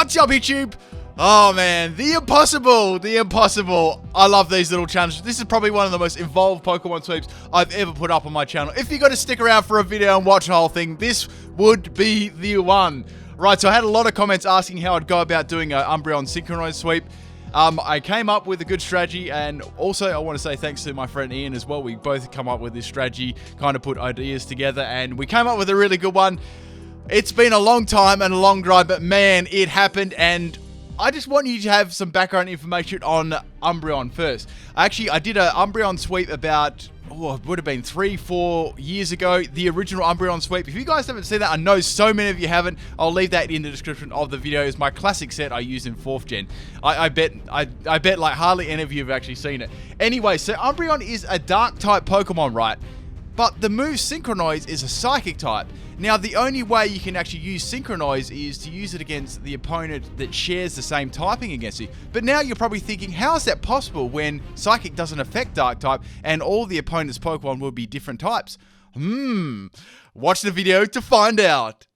What's up, YouTube? Oh man, the impossible. I love these little challenges. This is probably one of the most involved Pokemon sweeps I've ever put up on my channel. If you're going to stick around for a video and watch the whole thing, this would be the one. Right, so I had a lot of comments asking how I'd go about doing an Umbreon Synchronoise sweep. I came up with a good strategy, and also I want to say thanks to my friend Ian as well. We both come up with this strategy, kind of put ideas together, and we came up with a really good one. It's been a long time and a long drive, but man, it happened, and I just want you to have some background information on Umbreon first. Actually, I did an Umbreon sweep about, it would have been 3-4 years ago, the original Umbreon sweep. If you guys haven't seen that, I know so many of you haven't. I'll leave that in the description of the video. It's my classic set I used in 4th gen. I bet like hardly any of you have actually seen it. Anyway, so Umbreon is a dark type Pokemon, right? But the move Synchronoise is a psychic type. Now, the only way you can actually use Synchronoise is to use it against the opponent that shares the same typing against you. But now you're probably thinking, how is that possible when Psychic doesn't affect Dark type and all the opponent's Pokemon will be different types? Watch the video to find out.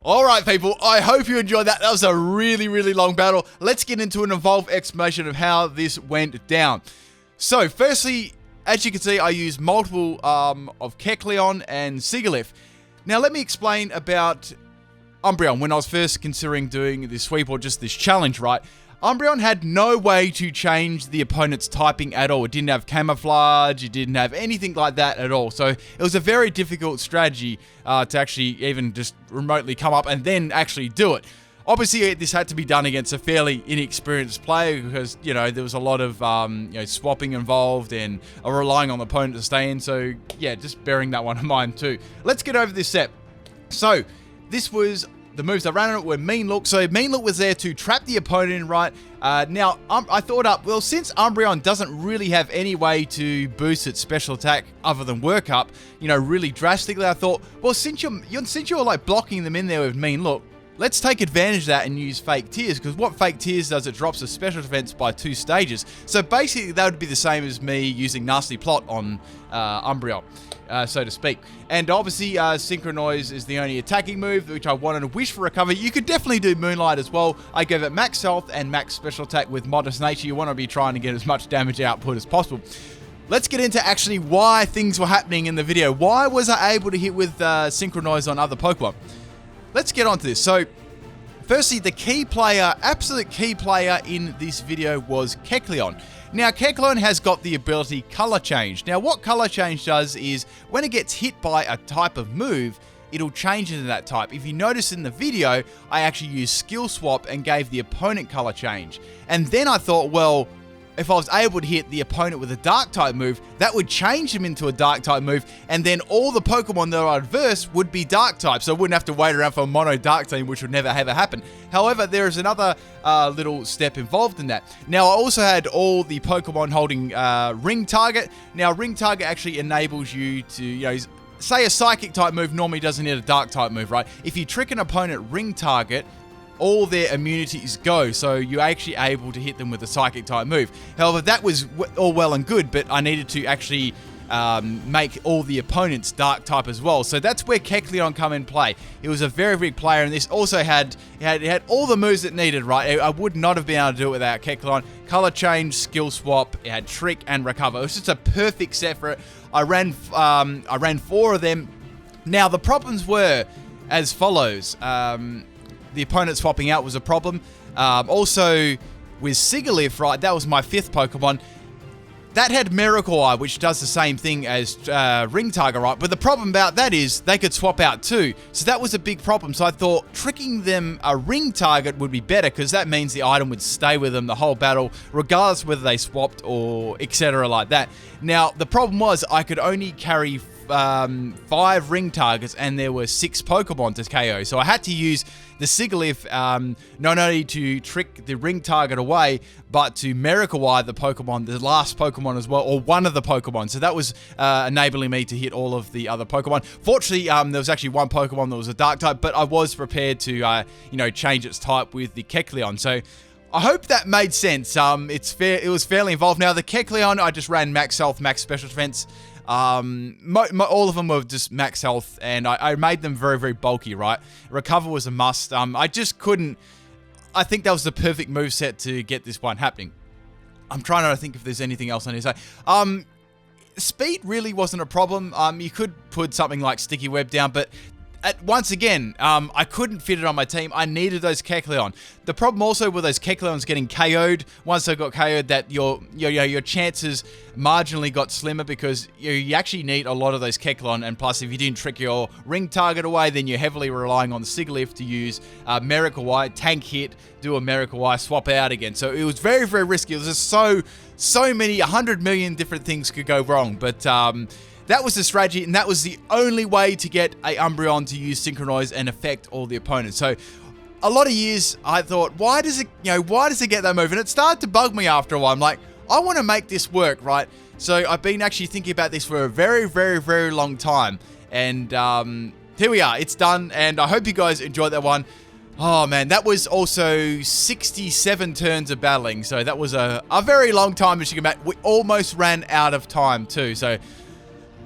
All right, people, I hope you enjoyed that. That was a really, really long battle. Let's get into an involved explanation of how this went down. So, firstly, as you can see, I used multiple of Kecleon and Sigilyph. Now, let me explain about Umbreon when I was first considering doing this sweep or just this challenge, right? Umbreon had no way to change the opponent's typing at all. It didn't have camouflage, it didn't have anything like that at all. So it was a very difficult strategy to actually even just remotely come up and then actually do it. Obviously, this had to be done against a fairly inexperienced player because, you know, there was a lot of, swapping involved and relying on the opponent to stay in. So, yeah, just bearing that one in mind too. Let's get over this set. So, this was the moves I ran on it were Mean Look. So Mean Look was there to trap the opponent in, right? Now, I thought up, well, since Umbreon doesn't really have any way to boost its special attack other than Work Up, you know, really drastically, I thought, well, since you're like blocking them in there with Mean Look, let's take advantage of that and use Fake Tears, because what Fake Tears does, it drops the special defense by 2 stages. So basically, that would be the same as me using Nasty Plot on Umbreon, so to speak. And obviously, Synchronoise is the only attacking move, which I wanted to Wish for Recovery. You could definitely do Moonlight as well. I gave it max health and max special attack with Modest Nature. You want to be trying to get as much damage output as possible. Let's get into actually why things were happening in the video. Why was I able to hit with Synchronoise on other Pokemon? Let's get on to this. So, firstly, the key player, absolute key player in this video was Kecleon. Now, Kecleon has got the ability Color Change. Now, what Color Change does is, when it gets hit by a type of move, it'll change into that type. If you notice in the video, I actually used Skill Swap and gave the opponent Color Change. And then I thought, well, if I was able to hit the opponent with a Dark type move, that would change him into a Dark type move, and then all the Pokemon that are adverse would be Dark type, so I wouldn't have to wait around for a mono Dark team, which would never ever happen. However, there is another little step involved in that. Now, I also had all the Pokemon holding Ring Target. Now, Ring Target actually enables you to, you know, say a Psychic type move normally doesn't hit a Dark type move, right? If you trick an opponent Ring Target, all their immunities go, so you're actually able to hit them with a Psychic type move. However, that was all well and good, but I needed to actually make all the opponents Dark type as well. So that's where Kecleon come in play. It was a very big player, and this also had all the moves it needed, right? I would not have been able to do it without Kecleon. Color Change, Skill Swap, it had Trick and Recover. It was just a perfect set for it. I ran 4 of them. Now, the problems were as follows. The opponent swapping out was a problem. Also, with Sigilyph, right, that was my 5th Pokemon. That had Miracle Eye, which does the same thing as Ring Target, right? But the problem about that is they could swap out too. So that was a big problem. So I thought tricking them a Ring Target would be better, because that means the item would stay with them the whole battle, regardless whether they swapped or etc. like that. Now, the problem was I could only carry 5 Ring Targets, and there were 6 Pokemon to KO. So I had to use the Sigilyph not only to trick the Ring Target away, but to Miracle Eye the Pokemon, the last Pokemon as well, or one of the Pokemon. So that was enabling me to hit all of the other Pokemon. Fortunately, there was actually one Pokemon that was a Dark type, but I was prepared to, change its type with the Kecleon. So I hope that made sense. It was fairly involved. Now, the Kecleon, I just ran max health, max special defense. All of them were just max health, and I made them very, very bulky, right? Recover was a must. I just couldn't. I think that was the perfect moveset to get this one happening. I'm trying to think if there's anything else I need to say. Speed really wasn't a problem. You could put something like Sticky Web down, but once again, I couldn't fit it on my team. I needed those Kecleon. The problem also with those Kecleons getting KO'd, once they got KO'd, that your chances marginally got slimmer, because you actually need a lot of those Kecleon, and plus if you didn't trick your Ring Target away, then you're heavily relying on the Sigilyph to use Miracle Eye, tank hit, do a Miracle Eye, swap out again. So it was very, very risky. It was just so many, 100 million different things could go wrong, but that was the strategy, and that was the only way to get a Umbreon to use Synchronoise and affect all the opponents. So, a lot of years, I thought, why does it get that move? And it started to bug me after a while. I'm like, I want to make this work, right? So, I've been actually thinking about this for a very, very, very long time. And here we are. It's done, and I hope you guys enjoyed that one. Oh, man, that was also 67 turns of battling. So, that was a very long time, as you can imagine. We almost ran out of time, too. So,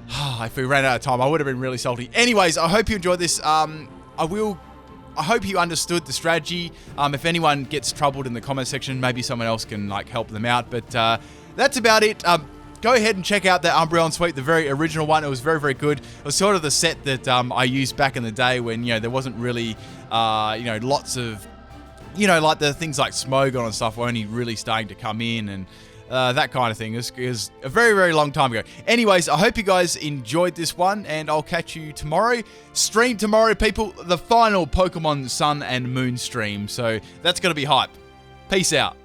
if we ran out of time, I would have been really salty. Anyways, I hope you enjoyed this. I will I hope you understood the strategy. If anyone gets troubled in the comment section, maybe someone else can like help them out. But that's about it. Go ahead and check out that Umbreon sweep, the very original one. It was very, very good. It was sort of the set that I used back in the day when, there wasn't really, lots of, like the things like Smogon and stuff were only really starting to come in and that kind of thing. It was a very, very long time ago. Anyways, I hope you guys enjoyed this one, and I'll catch you tomorrow. Stream tomorrow, people. The final Pokemon Sun and Moon stream. So that's going to be hype. Peace out.